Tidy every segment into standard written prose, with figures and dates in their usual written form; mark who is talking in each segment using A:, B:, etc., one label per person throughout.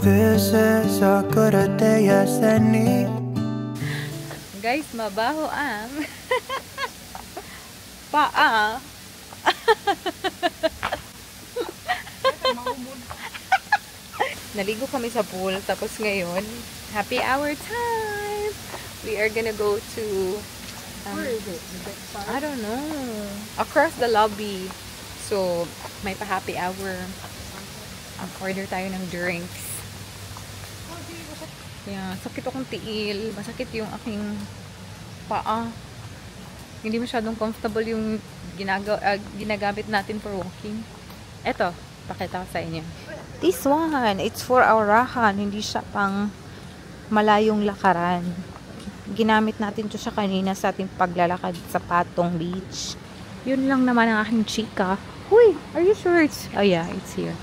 A: this is as good a day as any.
B: Guys, mabaho ang paa. Naligo kami sa pool, tapos ngayon, happy hour time! We are gonna go to,
C: Where is it?
B: I don't know, across the lobby. So, may pa-happy hour. Order tayo ng drinks. Yeah, sakit akong tiil. Masakit yung aking paa. Hindi masyadong comfortable yung ginagamit natin for walking. Eto, pakita ko sa inyo. This one, it's for our rahan. Hindi siya pang malayong lakaran. Ginamit natin to siya kanina sa ating paglalakad sa Patong Beach. Yun lang naman ang aking chika. Huy, are you sure it's... Oh yeah, it's here.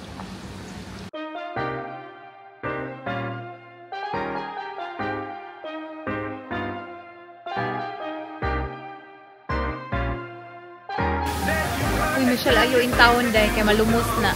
B: Uy, Michelle, ayaw in town dahil kaya malumos na.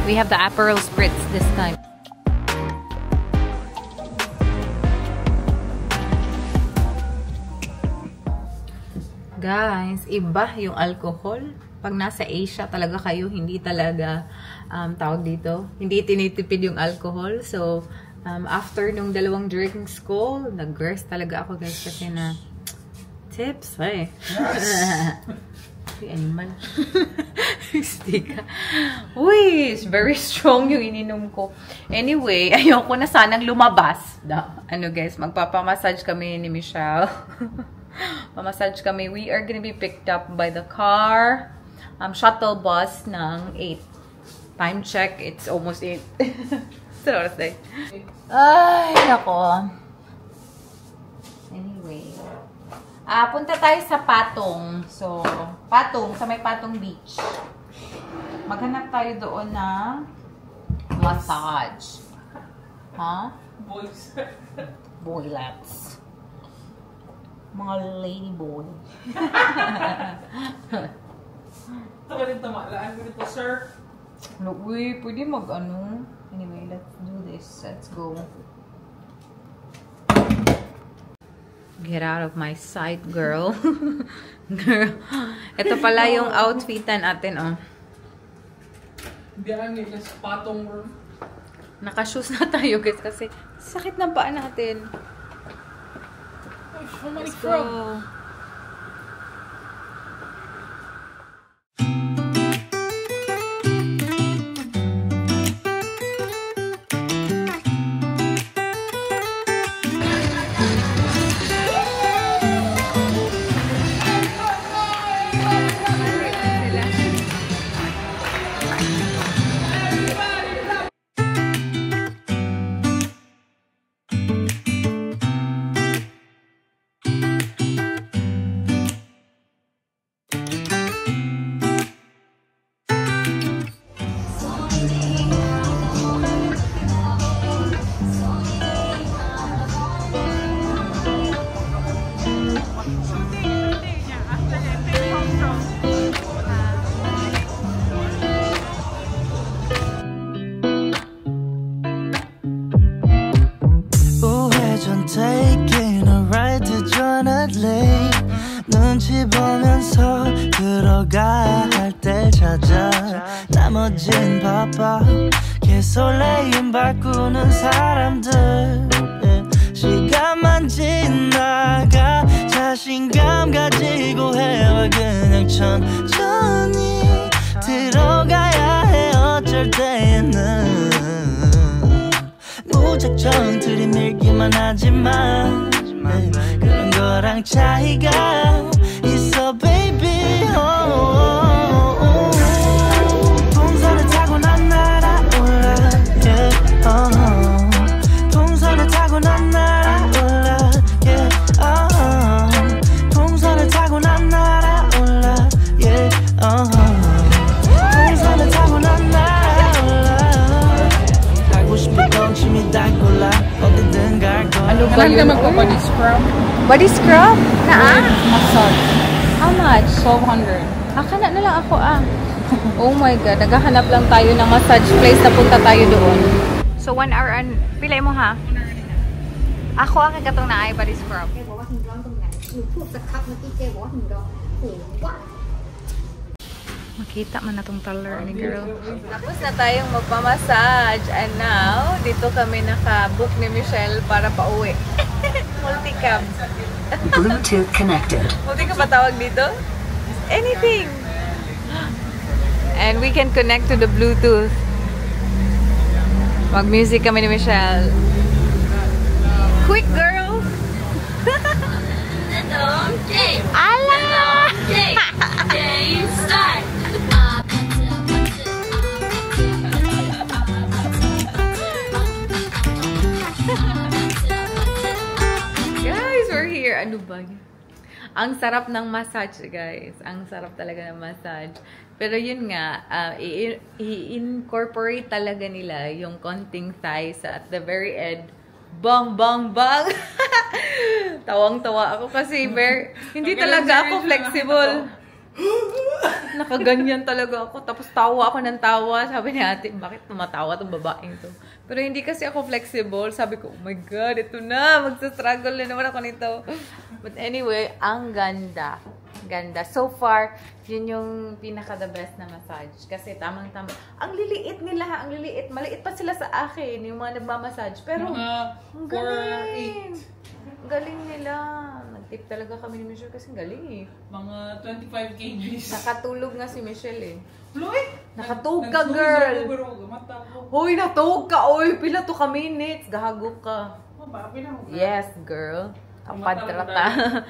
B: We have the Aperol Spritz this time. Guys, iba yung alcohol. Pag nasa Asia talaga kayo, hindi talaga tawag dito. Hindi tinitipid yung alcohol. So, after nung 2 drinks ko, nag-burst talaga ako guys kasi na tips eh. Yes. Animal. Stika. Uy, very strong yung ininom ko. Anyway, ayoko na sanang lumabas. Ano guys, magpapamassage kami ni Michelle. Pamassage kami. We are gonna be picked up by the car. Shuttle bus ng 8. Time check, it's almost 8. Sa oras day. Ay, nako. Anyway. Punta tayo sa Patong. So, Patong, sa may Patong Beach. Maghanap tayo doon na massage. Ha?
C: Boys.
B: Boylets. Mga lady boy.
C: Ito ka rin tamalaan ko dito, sir.
B: No, uy, pwede mag-ano. Anyway, let's do this. Let's go. Get out of my sight, girl. Girl. Ito pala yung outfitan natin, oh.
C: Diyan nila sa Patong room.
B: Naka-shoes na tayo, guys, kasi sakit ng paa natin.
C: Oh, so many
B: Let's
C: frog.
B: go.
A: 멋진 바빠 개설레임 바꾸는 사람들 시간만 지나가 자신감 가지고 해와 그냥 천천히 들어가야 해 어쩔 때는 무작정 들이밀기만 하지만 그런 거랑 차이가 있어 baby 동선을 타고 난 날아올라 동선을 타고 난 날아올라 동선을 타고 난 날아올라 동선을 타고 난 날아올라 하고 싶은 건 취미 다 골라 어디든 갈 거야.
B: Ano ba yun?
C: Body scrub.
B: Body scrub? Naa?
C: Massage.
B: How much?
C: 1,200.
B: Akala na lang ako Oh my God. Naghahanap lang tayo ng massage place na punta tayo doon. So 1 hour and... Pilay mo ha? Ako ang katong na ay body scrub. Makita man na tong taller ni girl. Tapos na tayong magpamassage. And now, dito kami naka-book ni Michelle para pauwi. Multicam.
D: Bluetooth connected.
B: Multi ka pa tawag dito? Anything. And we can connect to the Bluetooth. Mag-music kami ni Michelle. Quick girl! Ala! Guys, we're here. Ano ba yun? Ang sarap ng massage, guys. Ang sarap talaga ng massage. Pero yun nga, i-incorporate talaga nila yung konting thighs at the very end. Bang, bang, bang! Tawang-tawa ako kasi hindi talaga ako flexible. Nakaganyan talaga ako. Tapos tawa ako ng tawa. Sabi ni ate, bakit tumatawa tong babaeng to? Pero hindi kasi ako flexible. Sabi ko, oh my God, ito na. Magsastruggle na naman ako nito. But anyway, ang ganda. Ganda. So far, yun yung pinaka-the best na massage. Kasi tamang-tama. Ang liliit nila. Ang liliit. Maliit pa sila sa akin. Yung mga nagmamassage. Pero, ang galing. Galing nila. Nag-tip talaga kami ni Michelle kasi galing eh.
C: Mga 25 kgs.
B: Nakatulog nga si Michelle eh.
C: Floyd!
B: Nakatulog ka, girl! Hoy, natulog ka! Oy, pila to ka minutes. Gahago ka. Yes, girl. Kapadrata.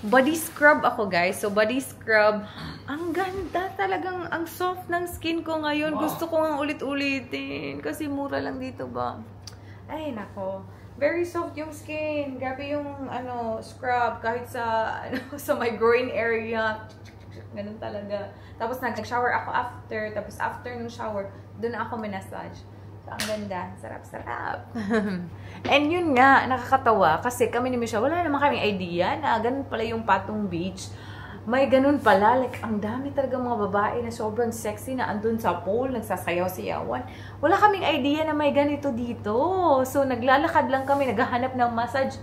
B: Body scrub ako, guys. So, body scrub. Ang ganda talagang, ang soft ng skin ko ngayon. Wow. Gusto ko nga ulit-ulitin. Kasi mura lang dito ba. Ay, nako. Very soft yung skin. Grabe yung, scrub. Kahit sa, sa my groin area. Ganun talaga. Tapos, nag-shower ako after. Tapos, after nung shower, doon ako minasage. Ang ganda. Sarap-sarap. And yun nga, nakakatawa. Kasi kami ni Michelle, wala naman kaming idea na ganun pala yung Patong Beach. May ganun pala. Like, ang dami talaga mga babae na sobrang sexy na andun sa pool, nagsasayaw-sayawan. Wala kaming idea na may ganito dito. So, naglalakad lang kami, naghahanap ng massage.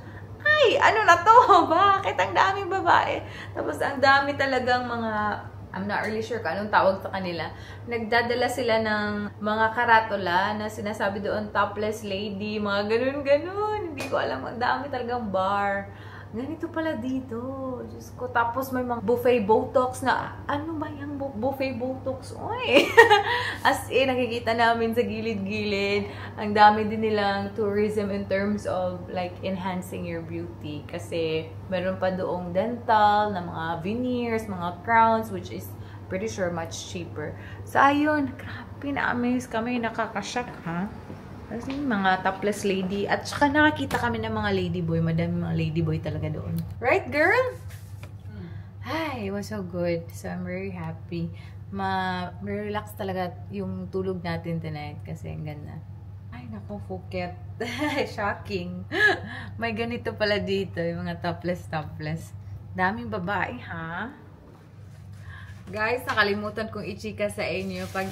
B: Ay, ano na to? Bakit? Ang daming babae. Tapos, ang dami talagang mga... I'm not really sure kung anong tawag sa kanila. Nagdadala sila ng mga karatula na sinasabi doon, topless lady, mga ganun-ganun. Hindi ko alam. Ang dami talagang bar. Ganito pala dito. Diyos ko. Tapos may mga buffet botox na, ano ba yung buffet botox? Uy! As in, nakikita namin sa gilid-gilid. Ang dami din nilang tourism in terms of like enhancing your beauty. Kasi meron pa doong dental, na mga veneers, mga crowns, which is pretty sure much cheaper. So, ayun. Grabe, na-amaze kami. Nakakashock, ha? Kasi mga topless lady. At saka nakakita kami ng mga ladyboy. Madami mga ladyboy talaga doon. Right, girl? Ay, it was so good. So, I'm very happy. Relax talaga yung tulog natin tonight. Kasi ang ganda. Ay, naku, Phuket. Shocking. May ganito pala dito. Yung mga topless. Daming babae, ha? Guys, nakalimutan kong i-chika sa inyo pag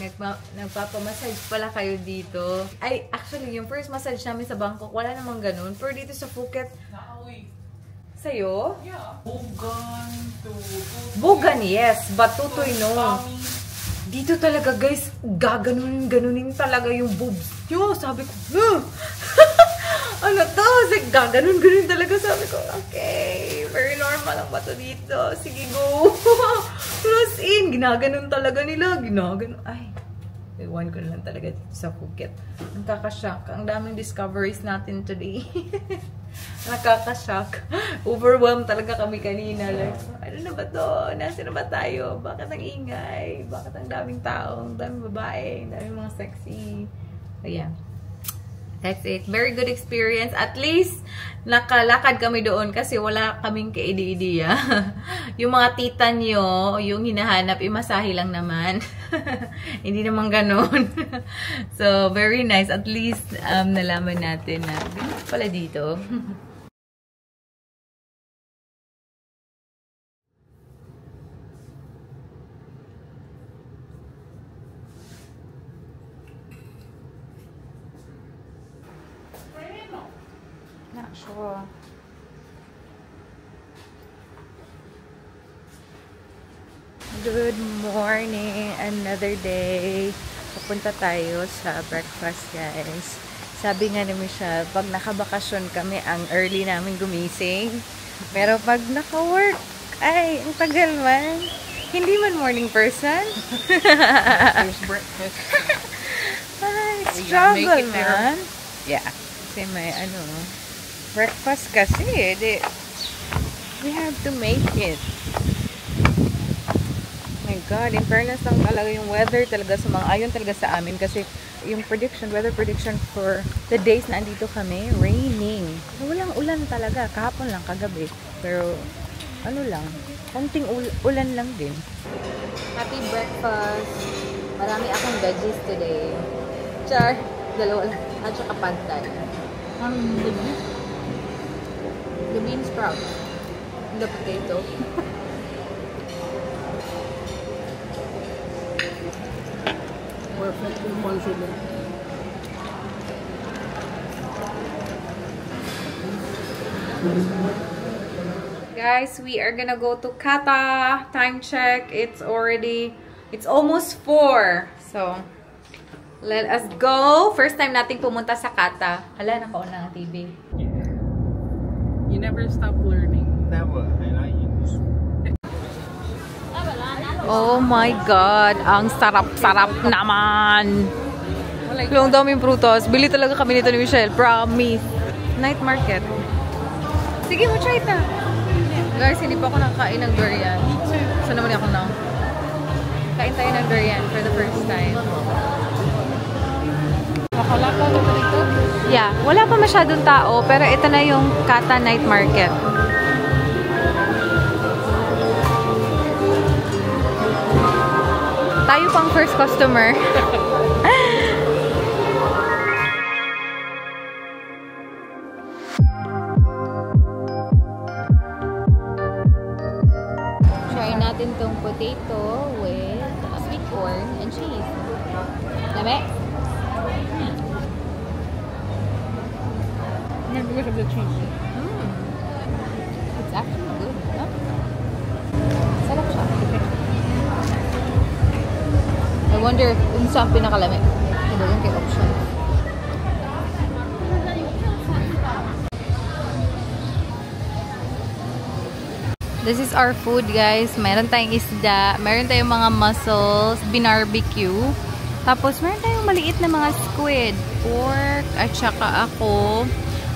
B: nagpapamassage pala kayo dito. Ay, actually, yung first massage namin sa Bangkok, wala namang ganun. Pero dito sa Phuket, sa'yo?
C: Yeah. Bogan,
B: Bogan, yes. But tutoy, no. Dito talaga guys, gaganunin talaga yung boobs nyo. Sabi ko, ano to? Gaganon talaga. Sabi ko, okay, very normal ang bato dito. Sige, go. Plus in, ginaganon talaga nila. Ginaganon. Ay, ewan ko na lang talaga dito sa Phuket. Nakakashock. Ang daming discoveries natin today. Nakakashock. Overwhelmed talaga kami kanina. Like, ano na ba to? Nasaan na ba tayo? Bakit ang ingay? Bakit ang daming tao? Ang daming babae? Ang daming mga sexy? So, yeah. That's it. Very good experience. At least, nakalakad kami doon kasi wala kaming kaidi-idiya. Yung mga tita nyo, yung hinahanap, imasahe lang naman. Hindi naman ganun. So, very nice. At least, nalaman natin na ganun pala dito. Not sure. Good morning. Another day. Pupunta tayo sa breakfast, guys. Sabi nga ni Michelle, pag nakabakasyon kami, ang early namin gumising. Pero pag naka-work, ay, ang tagal man. Hindi man morning person.
C: There's breakfast.
B: Ay,
C: We
B: struggle
C: make it there.
B: man. Yeah. Kasi may breakfast kasi. We have to make it. My God, in fairness lang talaga yung weather talaga ayon talaga sa amin kasi yung weather prediction for the days na andito kami, raining. Walang ulan talaga. Kahapon lang, kagabi. Pero, ano lang, konting ulan lang din. Happy breakfast. Marami akong veggies today. Char, dalawa lang. At saka pantay. The bean sprout. The potato.
C: Perfect yung one sugar.
B: Guys, we are gonna go to Kata. Time check. It's almost 4. So, let us go. First time nating pumunta sa Kata. Hala, naka-on lang ang TV.
C: You never stop learning.
E: Never, and I use.
B: Oh my God. Ang sarap-sarap naman. Yung daming prutas. Bili talaga kami nito ni Michelle. Promise. Night market. Sige mo, try ito. Guys, hindi pa ako nakakain ng durian. So naman ako na. Kain tayo ng durian for the first time.
C: Wala pa ako dito.
B: Yeah, wala pa masyadong tao, pero ito na yung Kata Night Market. Tayo pang first customer. Try natin tong potato with sweet corn and cheese. Lame?
C: Because of the cheese.
B: It's actually good, no? Sarap siya. I wonder kung saan pinakalamig. Ito yung kay option. This is our food, guys. Meron tayong isda, meron tayong mga mussels, binarbecue. Tapos meron tayong maliit na mga squid, pork, at saka ako.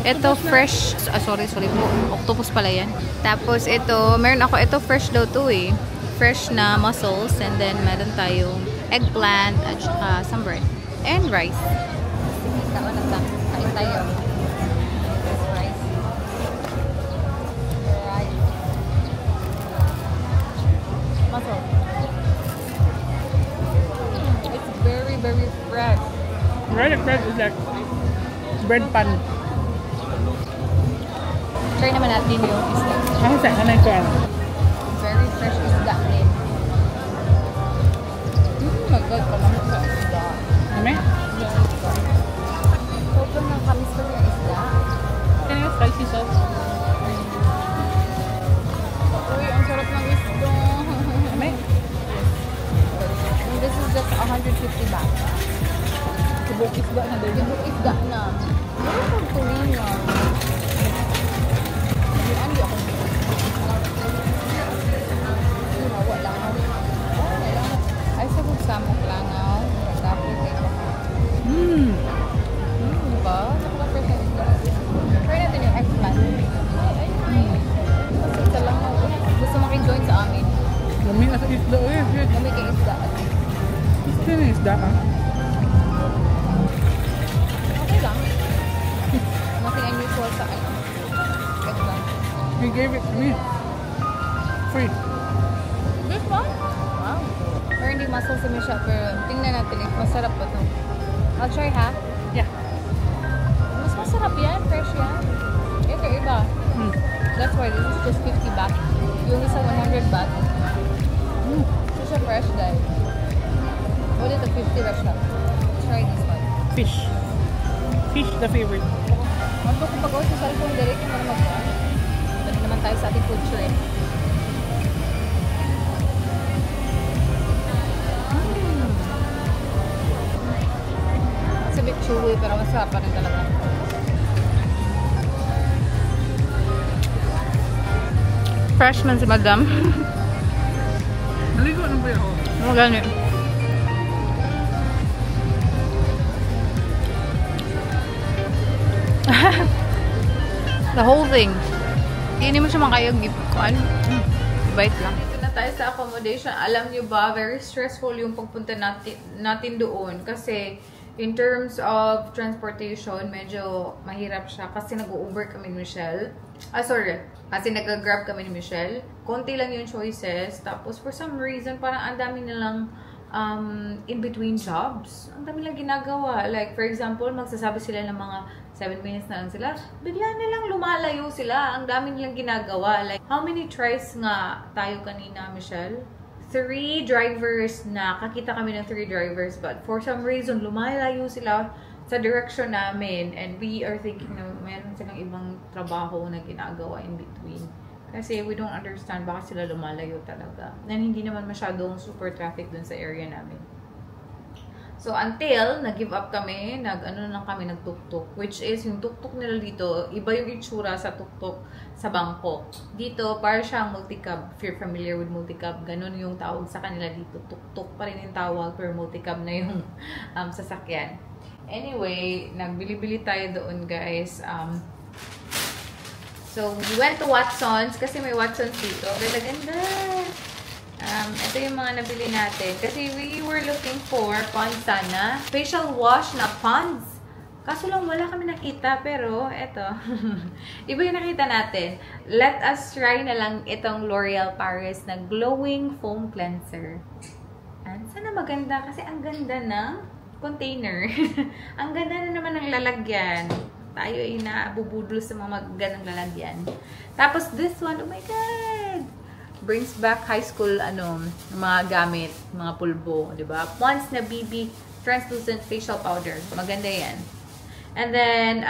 B: Ito fresh, sorry po, octopus pala yan. Tapos ito, meron ako, ito fresh daw to eh. Fresh na mussels, and then meron tayong eggplant, at saka some bread. And rice. Sige, kaon na ta. Kain tayo. Rice. Rice. Mussel. It's very, very fresh.
C: Right, bread is like bread pan.
B: Try naman natin yung isda.
C: Ano sa kanay ko ano?
B: Very fresh isda din. Oh my God, palamot sa isda.
C: Ano?
B: Sobrang nakamis pa yung isda.
C: Can I have spicy sauce?
B: Uy, ang sarap ng isda.
C: Ano?
B: And this is
C: Isda, uy.
B: Kami kay isda.
C: Isda na isda, ah.
B: Okay lang. Nothing unusual sa ano. Isda.
C: He gave it to me. Free.
B: This one? Wow. Pero hindi muscle si Michelle, pero tingnan natin if masarap ba ito. I'll try half.
C: Yeah.
B: Mas masarap yan, fresh yan. Ito iba. That's why this is just 50 baht. Yung isa 100 baht. Ito siya fresh guys. What is the 50 restaurant? Let's try this one.
C: Fish. Fish, the favorite.
B: Ano kung pag-go sa cellphone direct, yung mga balik naman tayo sa ating food trip. It's a bit chewy pero masarap pa rin talaga. Fresh man si Madam.
C: Naligo na ba ako?
B: Ano ganit? The whole thing. Hindi mo siya makayag ipkuan. Bite lang. Dito na tayo sa accommodation. Alam nyo ba, very stressful yung pagpunta natin doon. Kasi in terms of transportation, medyo mahirap siya. Kasi nag-Uber kami ni Michelle. Kasi nag-Grab kami ni Michelle. Konti lang yung choices. Tapos for some reason, parang ang dami nilang in-between jobs. Ang dami lang ginagawa. Like, for example, magsasabi sila ng mga 7 minutes na lang sila. Bigla na lang lumalayo sila. Ang dami nilang ginagawa. Like, how many tries nga tayo kanina, Michelle? 3 drivers na. Kakita kami ng 3 drivers. But for some reason, lumalayo sila sa direction namin. And we are thinking na meron silang ibang trabaho na ginagawa in between. Kasi we don't understand baka sila lumalayo talaga. And hindi naman masyadong super traffic dun sa area namin. So, until nag-give up kami, nag-tuk-tuk. Which is, yung tuk-tuk nila dito, iba yung itsura sa tuk-tuk sa bangko. Dito, para siyang multi-cab. If you're familiar with multi-cab, ganun yung tawag sa kanila dito. Tuk-tuk pa rin yung tawag, pero multi-cab na yung sasakyan. Anyway, nagbili-bili tayo doon, guys. So, we went to Watson's kasi may Watson's dito. Ganda-ganda! Ito yung mga nabili natin. Kasi we were looking for Pond's sana. Facial wash na Pond's. Kaso lang wala kami nakita. Pero, eto. Iba yung nakita natin. Let us try na lang itong L'Oreal Paris na Glowing Foam Cleanser. And sana maganda. Kasi ang ganda ng container. Ang ganda na naman ng lalagyan. Tayo ay nabubudlo sa mga magandang lalagyan. Tapos this one, oh my God! Brings back high school, mga gamit, mga pulbo, di ba? Pond's na BB Translucent Facial Powder. Maganda yan. And then,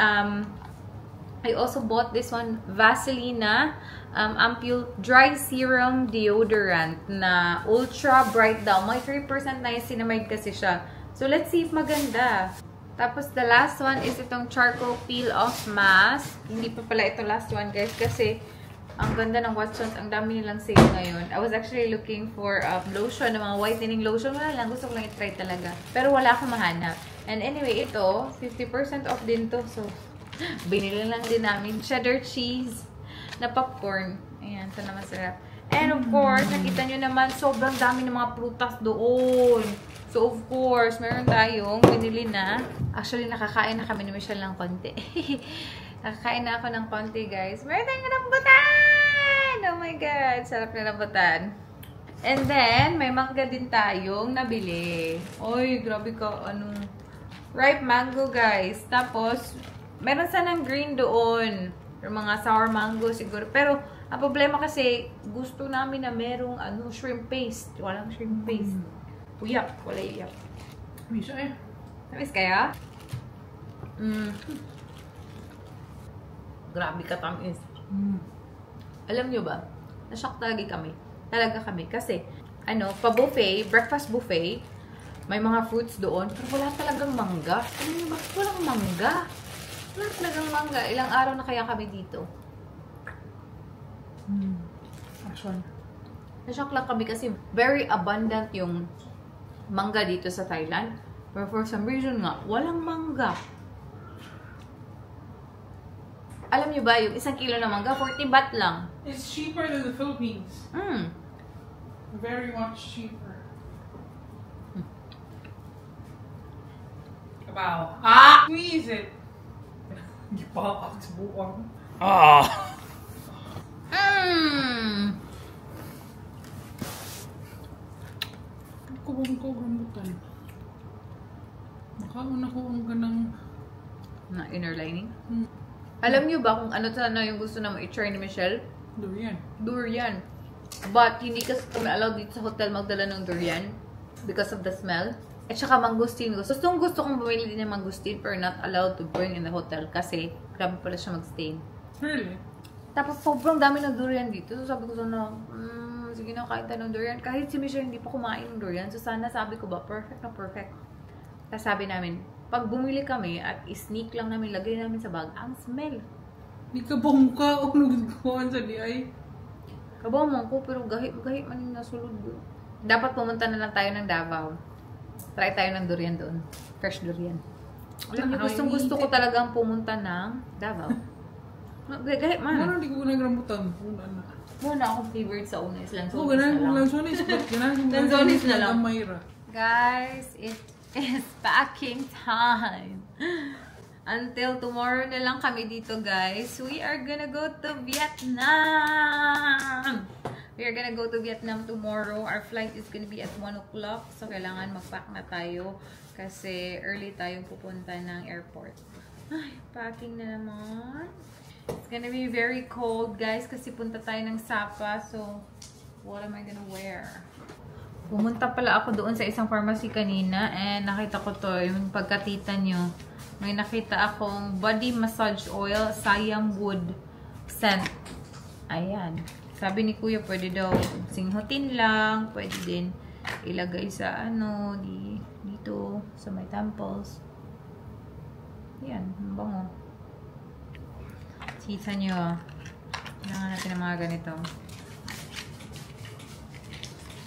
B: I also bought this one, Vaseline Ampule Dry Serum Deodorant na Ultra Bright daw. May 3% niacinamide kasi siya. So, let's see if maganda. Tapos, the last one is itong Charcoal Peel Off Mask. Hindi pa pala ito last one, guys, kasi ang ganda ng Watson's. Ang dami nilang sale ngayon. I was actually looking for lotion, mga whitening lotion. Wala lang. Gusto ko lang i-try talaga. Pero wala akong mahanap. And anyway, ito, 50% off din to. So, binili lang din namin. Cheddar cheese na popcorn. Ayan, sana masarap. And of course, nakita nyo naman, sobrang dami ng mga prutas doon. So, of course, meron tayong binili na. Actually, nakakain na kami ni Michelle ng konti. Nakakain na ako ng konti, guys. Meron tayong rambutan! Oh my God! Sarap na rambutan. And then, may mangga din tayong nabili. Oy, grabe ka. Ripe mango, guys. Tapos, meron sanang green doon. Yung mga sour mango siguro. Pero, ang problema kasi, gusto namin na merong shrimp paste. Walang shrimp paste. Uyak. Wala iyak.
C: Misa eh.
B: Tamis kaya? Grabe ka tamis. Alam nyo ba? Na-shock talaga kami. Kasi, pa-buffet, breakfast buffet, may mga fruits doon, pero wala talagang mangga. Alam nyo ba? Walang mangga. Wala talagang mangga. Ilang araw na kaya kami dito.
C: Action.
B: Na-shock lang kami kasi very abundant yung mangga dito sa Thailand. Pero for some reason nga, walang mangga. Alam nyo ba, yung 1 kilo na mangga, 40 baht lang.
C: It's cheaper than the Philippines. Very much cheaper. Wow. Ah! Squeeze it! Hindi pa ako sa buwang. Kubong ko rambutan. Makauna ko ang ganang
B: Na inner lining.
C: Hmm.
B: Alam niyo ba kung ano sana yung gusto na ma-try ni Michelle?
C: durian.
B: Durian. But hindi kasi kami allowed dito sa hotel magdala ng durian because of the smell. At saka mangustin. Gusto kong bumili din ng mangustin pero not allowed to bring in the hotel kasi grabe pala siya mag-stain.
C: Really?
B: Tapos sobrang dami ng durian dito. So sabi ko sana, sige na, kain tayo ng durian. Kahit si Michelle hindi pa kumain ng durian. So sana sabi ko ba, perfect na perfect. Tapos sabi namin, pag bumili kami at sneak lang namin, lagay namin sa bag, ang smell.
C: Di ka bongka o nagkuhan sa di ay.
B: Kabaw mo ko, pero gahit man yung nasulod doon. Dapat pumunta na lang tayo ng Davao. Try tayo ng durian doon. Fresh durian. Alam niyo, gusto ko talagang pumunta ng Davao. Gahit man.
C: Ano di ko nagrambutan? Una na.
B: Muna akong favorite sa una is Lanzones
C: Oo, ganun
B: na
C: kong
B: lang.
C: lansones.
B: Lanzones na lang.
C: Mayra.
B: Guys, it is packing time. Until tomorrow na lang kami dito, guys. We are gonna go to Vietnam! We are gonna go to Vietnam tomorrow. Our flight is gonna be at 1 o'clock. So, kailangan mag-pack na tayo. Kasi early tayong pupunta ng airport. Ay, packing na naman. It's gonna be very cold, guys. Kasi punta tayo ng Sapa. So, what am I gonna wear? Pumunta pala ako doon sa isang pharmacy kanina. And nakita ko to, yung pagkatita nyo. May nakita akong body massage oil, Siam Wood scent. Ayan. Sabi ni Kuya, pwede daw singhutin lang. Pwede din ilagay sa dito sa my temples. Ayan, ang bango. Sisa nyo. Kailangan natin ng mga ganito.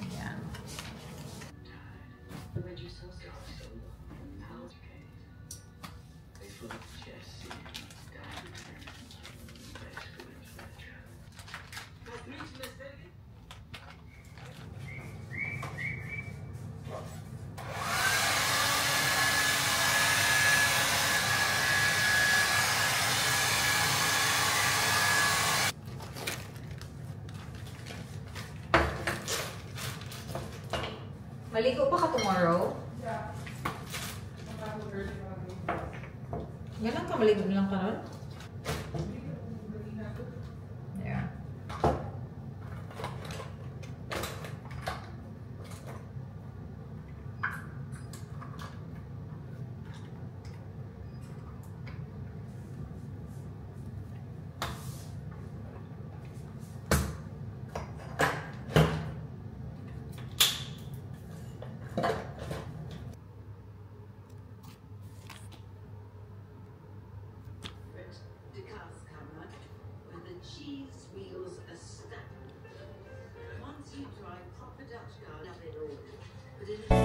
B: Ayan. Maligo pa ka tomorrow?
C: Yeah.
B: Ganun ka, maligo lang ka ron? Yeah.
F: where the cheese wheels are stacked. Once you drive proper Dutch car, nothing all. But in